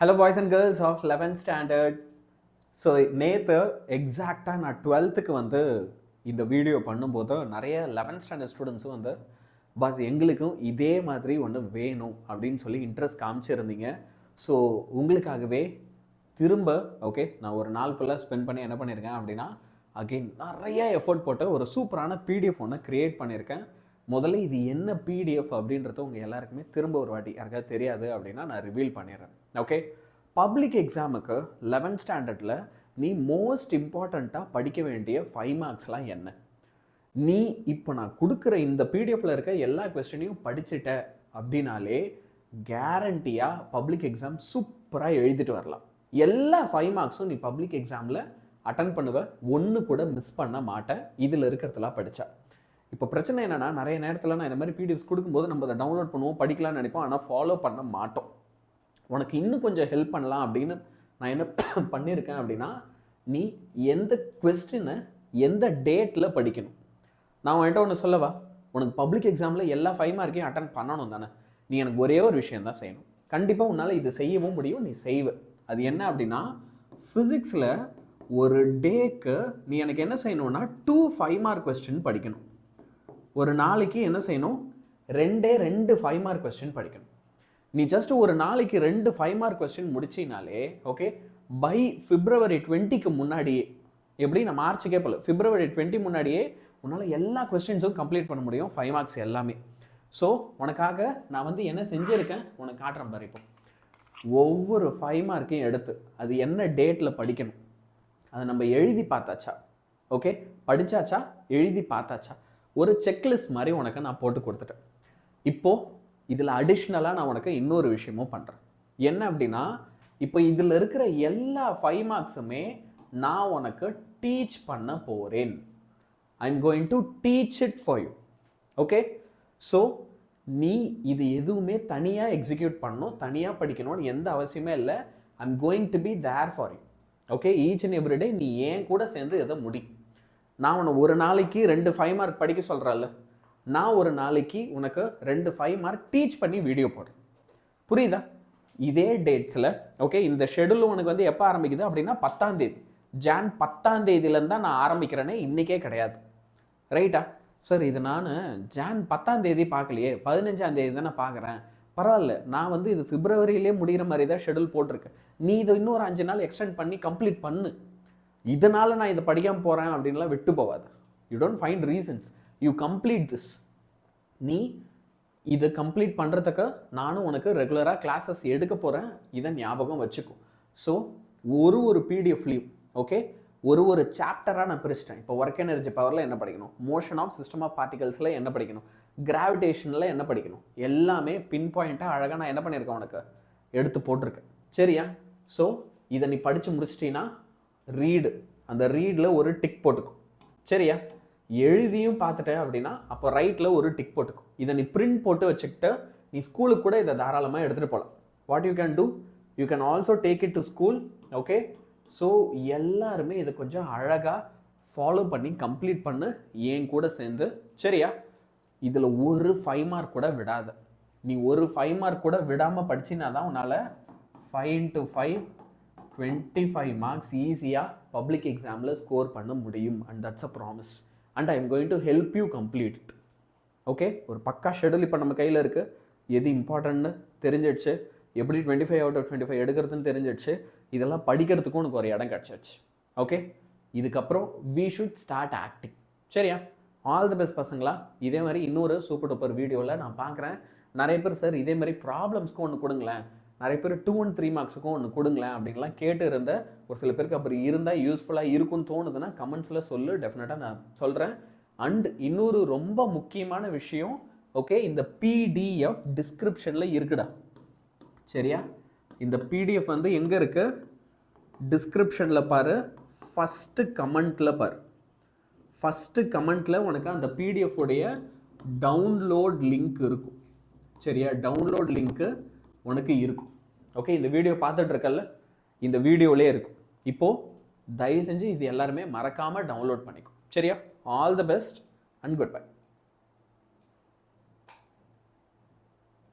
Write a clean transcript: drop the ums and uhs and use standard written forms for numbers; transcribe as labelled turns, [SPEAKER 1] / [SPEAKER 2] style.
[SPEAKER 1] Hello boys and girls of 11th standard. So நேற்று எக்ஸாக்டாக நான் 12th வந்து இந்த வீடியோ பண்ணும்போது நிறைய 11th ஸ்டாண்டர்ட் ஸ்டூடெண்ட்ஸும் வந்து பாஸ் எங்களுக்கும் இதே மாதிரி ஒன்று வேணும் அப்படின்னு சொல்லி இன்ட்ரெஸ்ட் காமிச்சிருந்தீங்க. ஸோ உங்களுக்காகவே திரும்ப ஓகே நான் ஒரு நாள் ஃபுல்லாக ஸ்பெண்ட் பண்ணி என்ன பண்ணியிருக்கேன் அப்படின்னா அகெயின் நிறைய எஃபர்ட் போட்டு ஒரு சூப்பரான பிடிஎஃப் ஒன்று க்ரியேட் பண்ணியிருக்கேன். முதல்ல இது என்ன பிடிஎஃப் அப்படின்றது உங்கள் எல்லாருக்குமே திரும்ப ஒரு வாட்டி யாருக்காவது தெரியாது அப்படின்னா நான் ரிவீல் பண்ணிடுறேன். ஓகே, பப்ளிக் எக்ஸாமுக்கு 11th ஸ்டாண்டர்டில் நீ மோஸ்ட் இம்பார்ட்டண்ட்டாக படிக்க வேண்டிய 5 மார்க்ஸ்லாம் என்ன? நீ இப்போ நான் கொடுக்குற இந்த பிடிஎஃப்பில் இருக்க எல்லா கொஸ்டினையும் படிச்சுட்ட அப்படின்னாலே கேரண்டியாக பப்ளிக் எக்ஸாம் சூப்பராக எழுதிட்டு வரலாம். எல்லா 5 மார்க்ஸும் நீ பப்ளிக் எக்ஸாமில் அட்டன் பண்ணுவ, ஒன்று கூட மிஸ் பண்ண மாட்டேன் இதில் இருக்கிறதுலாம் படித்தா. இப்போ பிரச்சனை என்னென்னா நிறைய நேரத்தில் நான் இந்த மாதிரி பிடிஎஃப்ஸ் கொடுக்கும்போது நம்ம அதை டவுன்லோட் பண்ணுவோம், படிக்கலாம்னு நினைப்போம், ஆனால் ஃபாலோ பண்ண மாட்டோம். உனக்கு இன்னும் கொஞ்சம் ஹெல்ப் பண்ணலாம் அப்படின்னு நான் என்ன பண்ணியிருக்கேன் அப்படின்னா, நீ எந்த கொஸ்டினை எந்த டேட்டில் படிக்கணும். நான் உன்கிட்ட ஒன்று சொல்லவா, உனக்கு பப்ளிக் எக்ஸாமில் எல்லா 5 மார்க்கையும் அட்டன் பண்ணணும் தானே, நீ எனக்கு ஒரே ஒரு விஷயம் தான் செய்யணும். கண்டிப்பாக உன்னால் இது செய்யவும் முடியும், நீ செய்வ. அது என்ன அப்படின்னா, ஃபிசிக்ஸில் ஒரு டேக்கு நீ எனக்கு என்ன செய்யணும்னா 2 5 மார்க் கொஸ்டின் படிக்கணும். ஒரு நாளைக்கு என்ன செய்யணும், 2 5 மார்க் கொஸ்டின் படிக்கணும். நீ ஜஸ்ட் ஒரு நாளைக்கு 2 5 மார்க் கொஸ்டின் முடிச்சினாலே ஓகே, பை February 20க்கு முன்னாடியே, எப்படி நான் மார்ச்சுக்கே போல, February 20 முன்னாடியே உன்னால் எல்லா கொஸ்டின்ஸும் கம்ப்ளீட் பண்ண முடியும், 5 மார்க்ஸ் எல்லாமே. ஸோ உனக்காக நான் வந்து என்ன செஞ்சுருக்கேன் உனக்கு காட்டுறேன் பாரு. இப்போ ஒவ்வொரு 5 மார்க்கையும் எடுத்து அது என்ன டேட்டில் படிக்கணும் அதை நம்ம எழுதி பார்த்தாச்சா, ஓகே படித்தாச்சா, எழுதி பார்த்தாச்சா, ஒரு செக்லிஸ்ட் மாதிரி உனக்கு நான் போட்டு கொடுத்துட்டேன். இப்போது இதில் அடிஷ்னலாக நான் உனக்கு இன்னொரு விஷயமும் பண்ணுறேன். என்ன அப்படின்னா, இப்போ இதில் இருக்கிற எல்லா 5 மார்க்ஸுமே நான் உனக்கு டீச் பண்ண போகிறேன். ஐ am going to teach it for you. Okay, so நீ இது எதுவுமே தனியாக எக்ஸிக்யூட் பண்ணணும், தனியாக படிக்கணும்னு எந்த அவசியமே இல்லை. I am going to be there for you. Okay, each and every day நீ ஏன் கூட சேர்ந்து எதை முடி. நான் உன்னை ஒரு நாளைக்கு 2 5 மார்க் படிக்க சொல்கிறல்ல, நான் ஒரு நாளைக்கு உனக்கு 2 5 மார்க் டீச் பண்ணி வீடியோ போடுறேன். புரியுதா? இதே டேட்ஸில் ஓகே, இந்த ஷெடியூல் உனக்கு வந்து எப்போ ஆரம்பிக்குது அப்படின்னா 10ஆம் தேதி, ஜான் 10ஆம் தேதியிலேருந்து தான் நான் ஆரம்பிக்கிறேனே, இன்றைக்கே கிடையாது. ரைட்டா சார்? இது நான் ஜான் 10ஆம் தேதி பார்க்கலையே, 15ஆம் தேதி தான் நான் பார்க்குறேன். பரவாயில்ல, நான் வந்து இது பிப்ரவரியிலே முடிகிற மாதிரி தான் ஷெடியூல் போட்டிருக்கேன். நீ இதை இன்னொரு 5 நாள் எக்ஸ்டெண்ட் பண்ணி கம்ப்ளீட் பண்ணு. இதனால் நான் இதை படிக்காமல் போகிறேன் அப்படின்லாம் விட்டு போகாது. You don't find reasons, you complete this. நீ இதை கம்ப்ளீட் பண்ணுறதுக்கு நானும் உனக்கு ரெகுலராக கிளாஸஸ் எடுக்க போகிறேன், இதை ஞாபகம் வச்சுக்கோ. ஸோ ஒரு பிடிஎஃப்லையும் ஓகே, ஒரு சாப்டராக நான் பிரிச்சிட்டேன். இப்போ ஒர்க் எனர்ஜி பவரில் என்ன படிக்கணும், மோஷன் ஆஃப் சிஸ்டம் ஆஃப் பார்ட்டிகல்ஸில் என்ன படிக்கணும், கிராவிடேஷனில் என்ன படிக்கணும், எல்லாமே பின் பாயிண்ட்டாக அழகாக நான் என்ன பண்ணியிருக்கேன் உனக்கு எடுத்து போட்டிருக்கேன். சரியா? ஸோ இதை நீ படித்து முடிச்சிட்டீங்கன்னா ரீடு, அந்த ரீடில் ஒரு டிக் போட்டுக்கும். சரியா? எழுதியும் பார்த்துட்டேன் அப்படின்னா அப்போ ரைட்டில் ஒரு டிக் போட்டுக்கும். இதை நீ பிரிண்ட் போட்டு வச்சுக்கிட்டு நீ ஸ்கூலுக்கு கூட இதை தாராளமாக எடுத்துகிட்டு போகலாம். What you can do, you can also take it to school. Okay, so எல்லாருமே இதை கொஞ்சம் அழகாக ஃபாலோ பண்ணி கம்ப்ளீட் பண்ணு ஏன் கூட சேர்ந்து. சரியா? இதில் ஒரு 5 மார்க் கூட விடாத. நீ ஒரு 5 மார்க் கூட விடாமல் படிச்சினா தான் உன்னால் 5 into 5 25 மார்க்ஸ் ஈஸியாக பப்ளிக் எக்ஸாமில் ஸ்கோர் பண்ண முடியும். And that's a promise. And I am going to help you complete it. Okay, ஒரு பக்கா ஷெடியூல் இப்போ நம்ம கையில் இருக்குது. எது இம்பார்ட்டன்ட்னு தெரிஞ்சிடுச்சு, எப்படி 25 out of 25 எடுக்கிறதுன்னு தெரிஞ்சிடுச்சு, இதெல்லாம் படிக்கிறதுக்கும் உனக்கு ஒரு இடம் கிடச்சிடுச்சு. ஓகே, இதுக்கப்புறம் வி ஷுட் ஸ்டார்ட் ஆக்டிங். சரியா? ஆல் தி பெஸ்ட் பசங்களா. இதே மாதிரி இன்னொரு சூப்பர் டூப்பர் வீடியோவில் நான் பார்க்குறேன். நிறைய பேர் சார் இதே மாதிரி ப்ராப்ளம்ஸ்க்கும் ஒன்று கொடுங்களேன், நிறைய பேர் 2 and 3 மார்க்ஸுக்கும் ஒன்று கொடுங்களேன் அப்படின்லாம் கேட்டு இருந்த ஒரு சில பேருக்கு அப்படி இருந்தால் யூஸ்ஃபுல்லாக இருக்கும்னு தோணுதுன்னா கமெண்ட்ஸில் சொல்லு, டெஃபினட்டாக நான் சொல்கிறேன். அண்ட் இன்னொரு ரொம்ப முக்கியமான விஷயம், ஓகே, இந்த பிடிஎஃப் டிஸ்கிரிப்ஷனில் இருக்குடா. சரியா? இந்த பிடிஎஃப் வந்து எங்கே இருக்குது, டிஸ்கிரிப்ஷனில் பாரு, ஃபஸ்ட்டு கமெண்ட்டில் பாரு. ஃபஸ்ட்டு கமெண்ட்டில் உனக்கு அந்த பிடிஎஃப் உடைய டவுன்லோட் லிங்க் இருக்கும். சரியா? டவுன்லோட் லிங்க்கு உனக்கு இருக்கும். ஓகே, இந்த வீடியோ பார்த்துட்டு இருக்கல, இந்த வீடியோவிலே இருக்கும். இப்போது தயவு செஞ்சு இது எல்லாருமே மறக்காமல் டவுன்லோட் பண்ணிக்கும். சரியா? All the best and good bye.